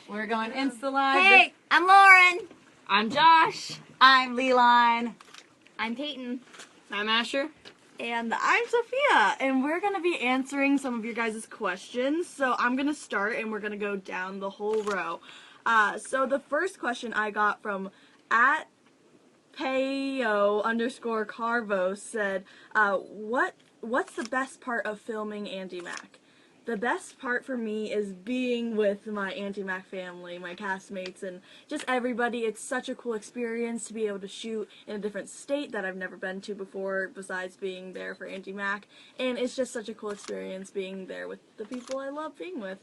We're going Insta Live. Hey, I'm Lauren. I'm Josh. I'm Leeline. I'm Peyton. I'm Asher. And I'm Sofia, and we're going to be answering some of your guys' questions. So I'm going to start, and we're going to go down the whole row. So the first question I got from at Payo_Carvo said, what's the best part of filming Andi Mack? The best part for me is being with my Andi Mack family, my castmates, and just everybody. It's such a cool experience to be able to shoot in a different state that I've never been to before, besides being there for Andi Mack. And it's just such a cool experience being there with the people I love being with.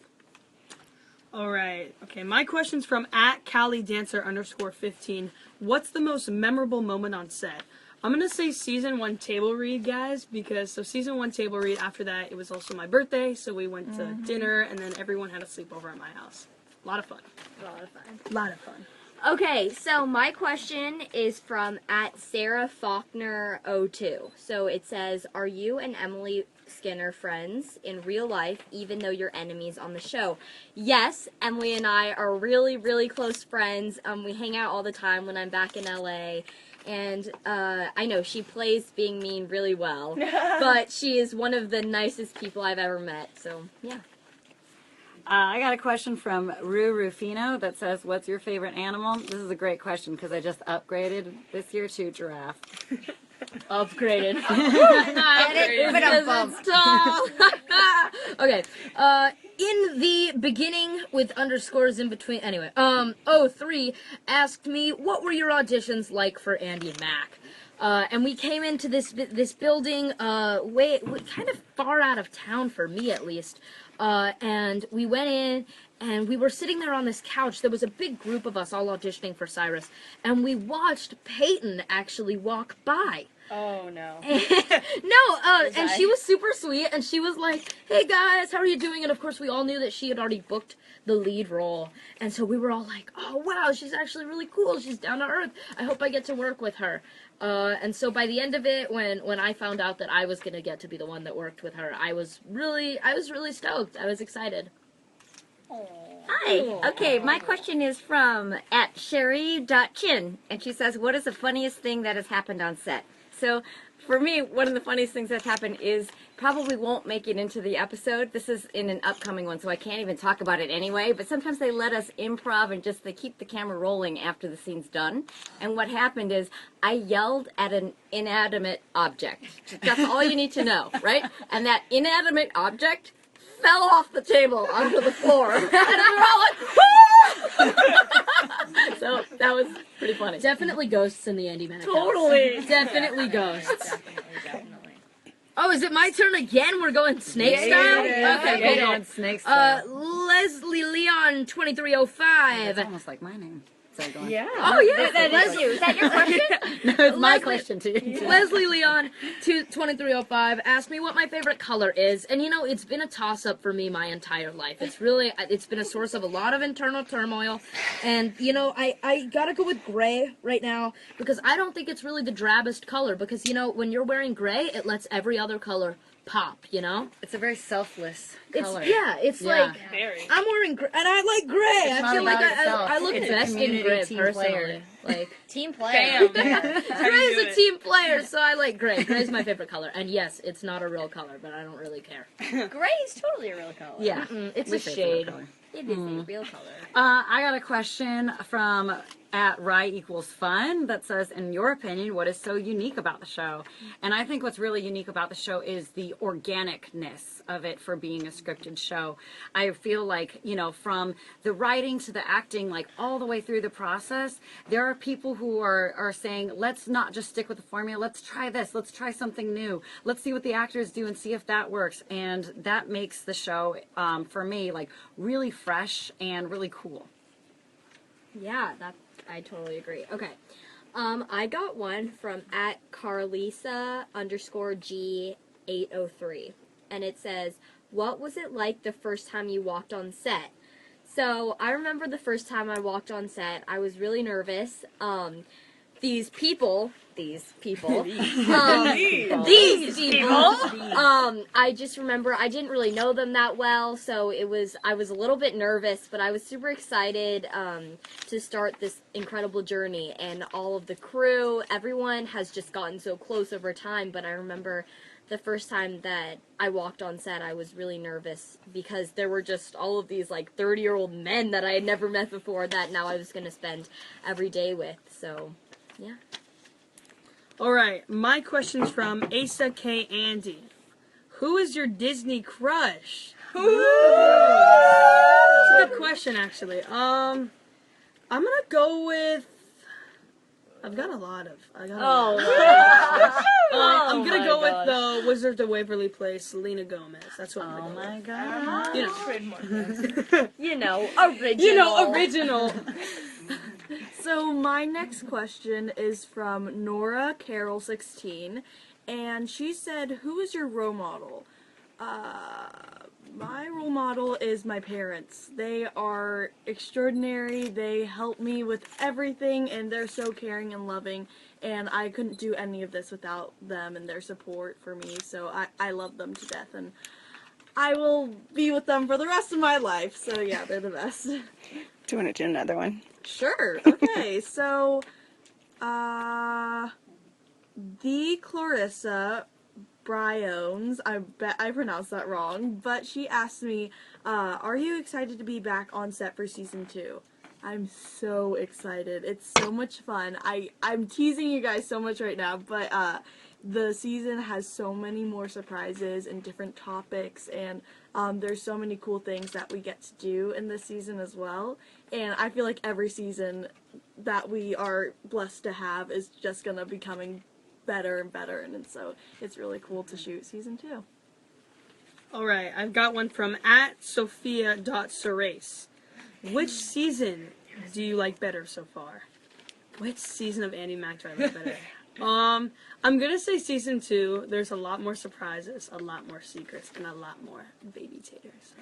All right. Okay, my question's from at CaliDancer_15. What's the most memorable moment on set? I'm going to say season 1 table read, guys, because season 1 table read, after that, it was also my birthday, so we went to dinner, and then everyone had a sleepover at my house. A lot of fun. A lot of fun. A lot of fun. Okay, so my question is from at SarahFaulkner02. So it says, are you and Emily Skinner friends in real life, even though you're enemies on the show? Yes, Emily and I are really, really close friends. We hang out all the time when I'm back in LA. And I know she plays being mean really well, but she is one of the nicest people I've ever met. So, yeah. I got a question from Rufino that says, what's your favorite animal? This is a great question because I just upgraded this year to giraffe. Upgraded. Because it's tall. Okay, in the beginning with underscores in between, anyway, 03 asked me, what were your auditions like for Andi Mack? And we came into this building, kind of far out of town for me at least, and we went in, and we were sitting there on this couch. There was a big group of us all auditioning for Cyrus, and we watched Peyton actually walk by. Oh, no. And she was super sweet, and she was like, hey guys, how are you doing? And of course we all knew that she had already booked the lead role, and so we were all like, oh wow, she's actually really cool, she's down to earth, I hope I get to work with her. And so by the end of it, when I found out that I was gonna get to be the one that worked with her, I was really stoked. I was excited. Hi. Okay, my question is from at Sherry.Chin, and she says, what is the funniest thing that has happened on set? So, for me, one of the funniest things that's happened is probably won't make it into the episode. This is in an upcoming one, so I can't even talk about it anyway. But sometimes they let us improv and they keep the camera rolling after the scene's done. And what happened is I yelled at an inanimate object. That's all you need to know, right? And that inanimate object fell off the table onto the floor. And we were all like, so that was pretty funny. Definitely ghosts in the Andi Mack house. Totally. Definitely ghosts. Definitely. Oh, is it my turn again? We're going snake style? Okay, Yeah, cool. it's snake style. Leslie Leon 2305. It's almost like my name. So go on. Yeah. Oh yeah, That is you. Is that your question? No, it's my Leslie- question to you. Leslie Leon 2305 asked me what my favorite color is, and you know, it's been a toss-up for me my entire life. It's been a source of a lot of internal turmoil, and you know, I gotta go with gray right now, because I don't think it's really the drabbest color, because you know, when you're wearing gray, it lets every other color pop, you know? It's a very selfless It's color. it's Yeah. like I'm wearing gray, and I like gray. It's I not feel like about itself. I look It's a best in community gray team personally. player. Like Team player. Bam. Gray is a team player, so I like gray. Gray is my favorite color, and yes, it's not a real color, but I don't really care. Gray is totally a real color. Yeah, it's a We say it's a real shade. color. It is a real color. I got a question from at Rye=Fun that says, in your opinion, what is so unique about the show? And I think what's really unique about the show is the organicness of it for being a scripted show. I feel like, you know, from the writing to the acting, like all the way through the process, there are people who are saying, let's not just stick with the formula, let's try this, let's try something new, let's see what the actors do and see if that works. And that makes the show, for me, like really fresh and really cool. Yeah, I totally agree. Okay. I got one from at Carlisa_G803. And it says, what was it like the first time you walked on set? So I remember the first time I walked on set, I was really nervous. these people, these people, I just remember I didn't really know them that well, so I was a little bit nervous, but I was super excited to start this incredible journey, and all of the crew, everyone has just gotten so close over time, but I remember the first time that I walked on set, I was really nervous because there were just all of these like 30-year-old men that I had never met before that now I was going to spend every day with, so yeah. All right, my question's from Asa K. Andy. Who is your Disney crush? It's a good question, actually. I'm gonna go with. I've got a lot of. I'm gonna go with the Wizard of the Waverly Place, Selena Gomez. That's what I'm gonna go with. God. You know, Original. So my next question is from Nora Carroll 16, and she said, "Who is your role model?" My role model is my parents. They are extraordinary. They help me with everything, and they're so caring and loving. And I couldn't do any of this without them and their support for me. So I love them to death, and I will be with them for the rest of my life. So yeah, they're the best. Do you want to do another one? Sure. Okay, so, the Clarissa Briones, I bet I pronounced that wrong, but she asked me, are you excited to be back on set for season 2? I'm so excited. It's so much fun. I'm teasing you guys so much right now, but, the season has so many more surprises and different topics, and there's so many cool things that we get to do in this season as well. And I feel like every season that we are blessed to have is just gonna be becoming better and better, and so it's really cool to shoot season 2. All right, I've got one from @Sofia.Serace. Which season do you like better so far? Which season of Andi Mack do I like better? I'm gonna say season 2. There's a lot more surprises, a lot more secrets, and a lot more baby taters.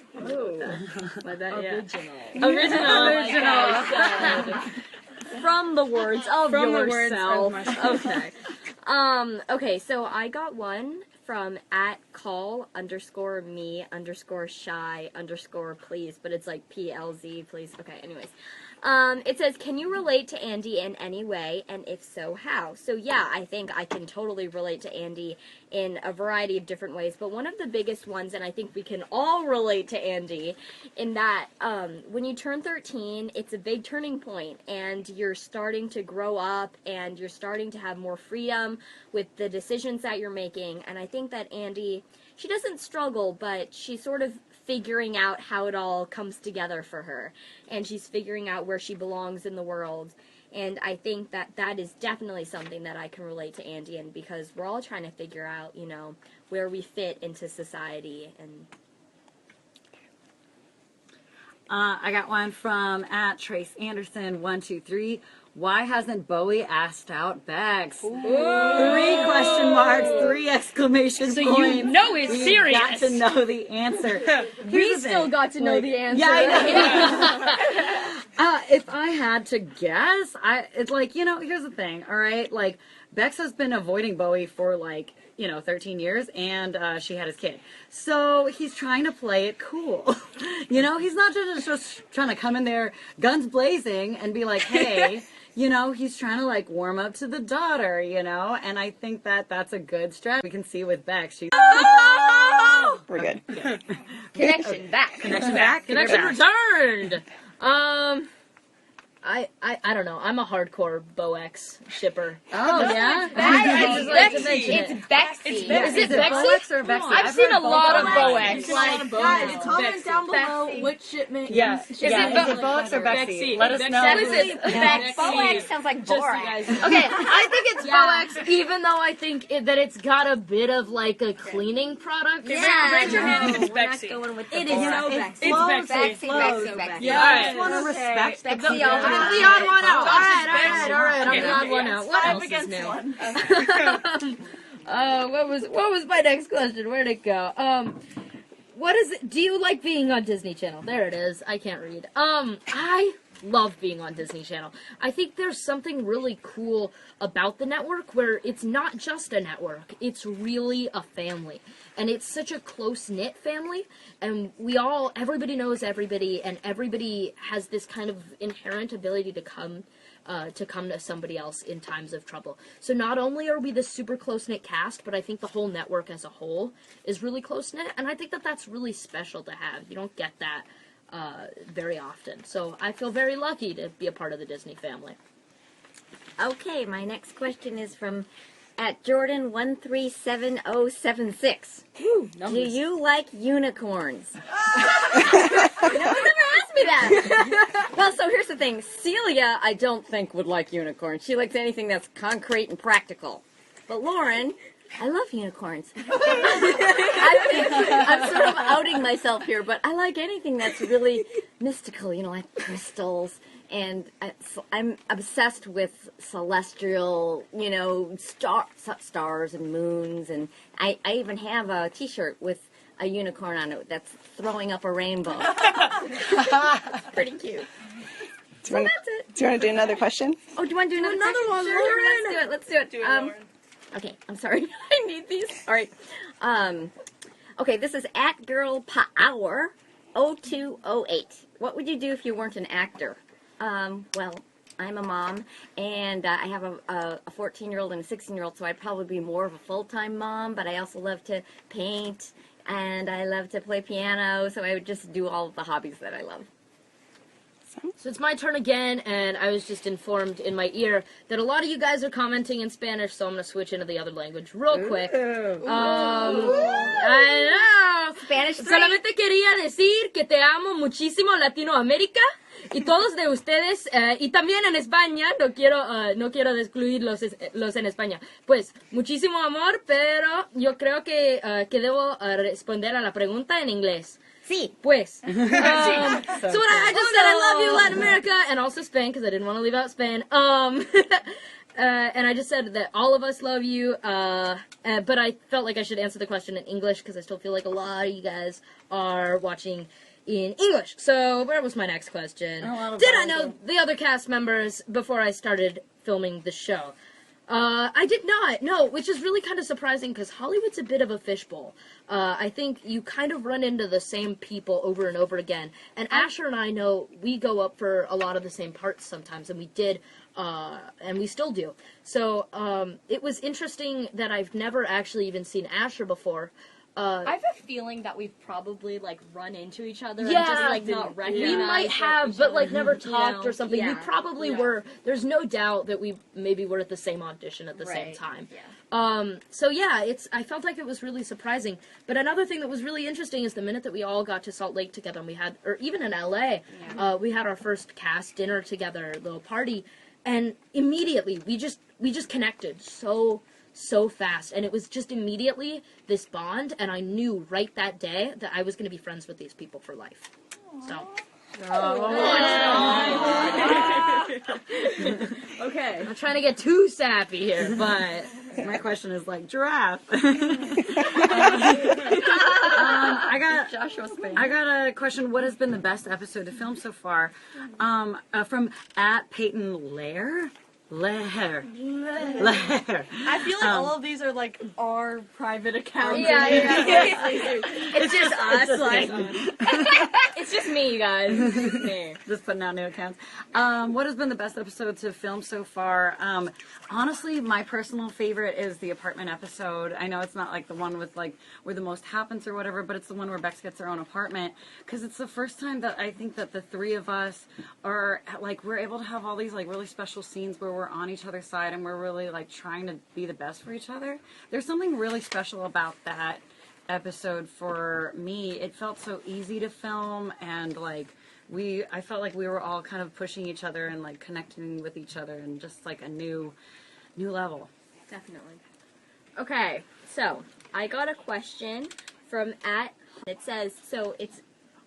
Like that, yeah. Original. From the words of From the yourself. words of myself. Okay. Okay, so I got one from @call_me_shy_please, but it's like PLZ, please. Okay, anyways. It says, can you relate to Andi in any way, and if so, how? So yeah, I think I can totally relate to Andi in a variety of different ways, but one of the biggest ones, and I think we can all relate to Andi, in that when you turn 13, it's a big turning point, and you're starting to grow up, and you're starting to have more freedom with the decisions that you're making, and I think that Andi, she doesn't struggle, but she's sort of figuring out how it all comes together for her, and she's figuring out where she belongs in the world, and I think that that is definitely something that I can relate to Andi in, because we're all trying to figure out, you know, where we fit into society. And I got one from @TraceAnderson123. Why hasn't Bowie asked out Bex? 3 question marks, 3 exclamation points. So you know it's serious. Got to know the answer. we still got to know the answer. Yeah, I know. If I had to guess, it's like, you know, here's the thing, all right? Like, Bex has been avoiding Bowie for, like, 13 years, and she had his kid. So he's trying to play it cool. He's not just trying to come in there guns blazing and be like, hey, he's trying to, like, warm up to the daughter, and I think that that's a good strategy. We can see with Bex. She's... We're good. Connection back. Connection returned. I don't know. I'm a hardcore Boex shipper. Oh, yeah? It's Bexy. Is it Boex or Bexy? I've seen a lot of Boex. Guys, comment down below which shipment. Yeah. Is it Boex or Bexy? Let us know. Boex sounds like borax. Okay, I think it's Boex, even though I think that it's got a bit of like a cleaning product. Raise your hand if it's Bexy. It is so It's Bexy. Yeah, I just want to respect Bexy. I'm the odd one out. All right. I'm Okay. the odd one out. What else is new? What was my next question? Where'd it go? What is it? Do you like being on Disney Channel? There it is. I can't read. I love being on Disney Channel. I think there's something really cool about the network where it's not just a network, it's really a family. And it's such a close-knit family, and everybody knows everybody, and everybody has this kind of inherent ability to come to somebody else in times of trouble. So not only are we this super close-knit cast, but I think the whole network as a whole is really close-knit, and I think that that's really special to have. You don't get that very often. So I feel very lucky to be a part of the Disney family. Okay, my next question is from at Jordan137076. Do you like unicorns? No one ever asked me that. Well, so here's the thing. Celia, I don't think would like unicorns. She likes anything that's concrete and practical. But Lauren, I love unicorns. I'm sort of outing myself here, but I like anything that's really mystical, like crystals. And I'm obsessed with celestial, stars and moons. And I even have a T-shirt with a unicorn on it that's throwing up a rainbow. Pretty cute. So that's it. Do you want to do another question? Oh, do you want to do another one, Sure, Lauren. let's do it. Okay, I'm sorry. I need these. All right. Okay, this is at Girl Power 0208. What would you do if you weren't an actor? Well, I'm a mom, and I have a 14-year-old and a 16-year-old, so I'd probably be more of a full-time mom, but I also love to paint, and I love to play piano, so I would just do all of the hobbies that I love. So it's my turn again, and I was just informed in my ear that a lot of you guys are commenting in Spanish, so I'm going to switch into the other language real quick. I know. Spanish 3. Solamente quería decir que te amo muchísimo, Latinoamérica, y todos de ustedes, y también en España, no quiero excluir los en España. Pues, muchísimo amor, pero yo creo que debo responder a la pregunta en inglés. Sí. Pues. So what I just said, I love you, Latin America, and also Spain, because I didn't want to leave out Spain. And I just said that all of us love you, but I felt like I should answer the question in English, because I still feel like a lot of you guys are watching in English. So where was my next question? Did I know the other cast members before I started filming the show? I did not, no, which is really kind of surprising because Hollywood's a bit of a fishbowl. I think you kind of run into the same people over and over again. And Asher and I know we go up for a lot of the same parts sometimes, and we did, and we still do. So it was interesting that I've never actually even seen Asher before. I have a feeling that we've probably, run into each other and Yeah, just, not recognized. we might have, but, never talked or something. Yeah. We probably were. There's no doubt that we maybe were at the same audition at the same time. Yeah. So, yeah, I felt like it was really surprising. But another thing that was really interesting is the minute that we all got to Salt Lake together, and we had, or even in L.A., we had our first cast dinner together, little party, and immediately we just connected so fast, and it was just immediately this bond, and I knew right that day that I was going to be friends with these people for life. So. Okay. I'm not trying to get too sappy here, but My question is like giraffe. I got a question. What has been the best episode to film so far? From at Peyton Lair. I feel like all of these are like our private accounts. Yeah. It's just us. It's just me, you guys. It's just me. Just putting out new accounts. What has been the best episode to film so far? Honestly, my personal favorite is the apartment episode. I know it's not like the one with like where the most happens or whatever, but it's the one where Bex gets her own apartment, because it's the first time that I think that the three of us are like, we're able to have all these like really special scenes where we're on each other's side and we're really like trying to be the best for each other. There's something really special about that episode for me. It felt so easy to film, and like I felt like we were all kind of pushing each other and like connecting with each other and just like a new level. Definitely. Okay, so I got a question from at. It says, so it's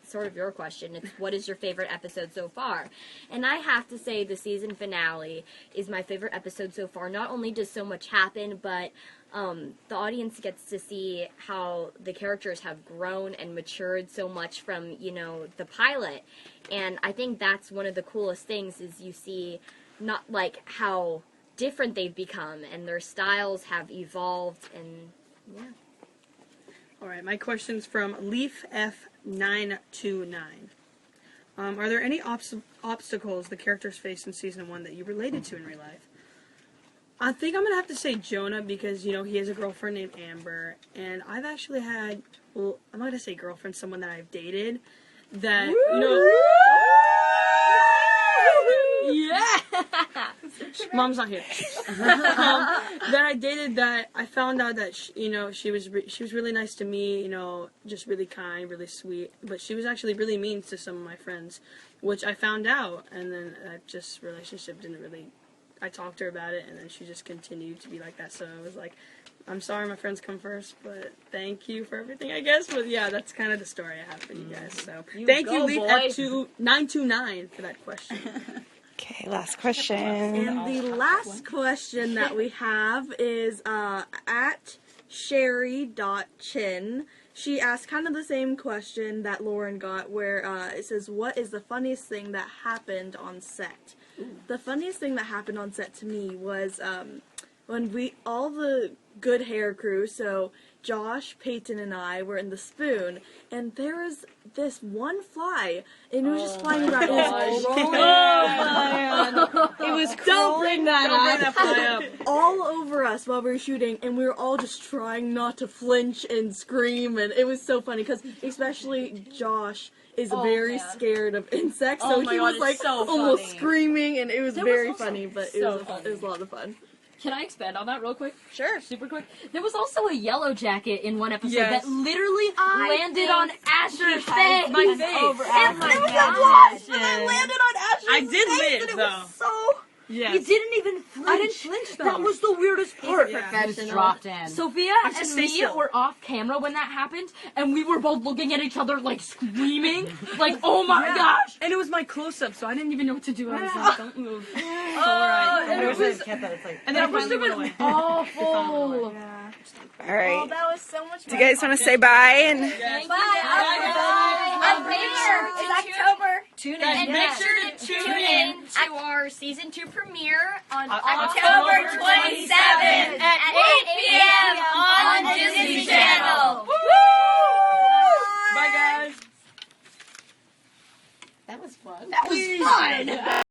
sort of your question. It's, what is your favorite episode so far? And I have to say the season finale is my favorite episode so far. Not only does so much happen, but the audience gets to see how the characters have grown and matured so much from, the pilot. And I think that's one of the coolest things is you see not like how different they've become and their styles have evolved and yeah. All right, my question's from Leaf F929. Are there any obstacles the characters faced in season 1 that you related to in real life? I think I'm going to have to say Jonah because, he has a girlfriend named Amber. And I've actually had, well, I'm not going to say girlfriend, someone that I've dated that, yeah! Mom's not here. That I dated that I found out that, she was really nice to me, just really kind, really sweet. But she was actually really mean to some of my friends, which I found out. And then relationship didn't really... I talked to her about it, and then she just continued to be like that. So I was like, I'm sorry my friends come first, but thank you for everything, I guess. But yeah, that's kind of the story I have for you guys. So thank you, Leaf F929, for that question. Okay, last question. And the last question that we have is at Sherry.Chin. She asked kind of the same question that Lauren got, where it says, what is the funniest thing that happened on set? The funniest thing that happened on set to me was when all the good hair crew, so Josh, Peyton, and I were in the Spoon, and there was this one fly, and it was just flying around. It was Don't bring that fly up. all over us while we were shooting, and we were all just trying not to flinch and scream, and it was so funny, because especially Josh is very scared of insects, so he was like almost screaming, and it was very funny, but it was a lot of fun. Can I expand on that real quick? Sure. Super quick. There was also a yellow jacket in one episode that literally landed on Asher's face. My face. Oh my gosh, but I landed on Asher's I did face, live, and it though. was so... Yes. You didn't even flinch. I didn't flinch, though. That was the weirdest part. Just dropped in. Sophia and stay me still. were off camera when that happened, and we were both looking at each other, like, screaming. Like, oh my gosh! And it was my close-up, so I didn't even know what to do. I was like, don't move. It's alright. And it was And then I finally went away. awful. All right. Oh, that was so much fun. Do you guys want to say bye? And And make sure it's October. Tune in. And make sure to Tune in to our season 2 premiere on October 27th at 8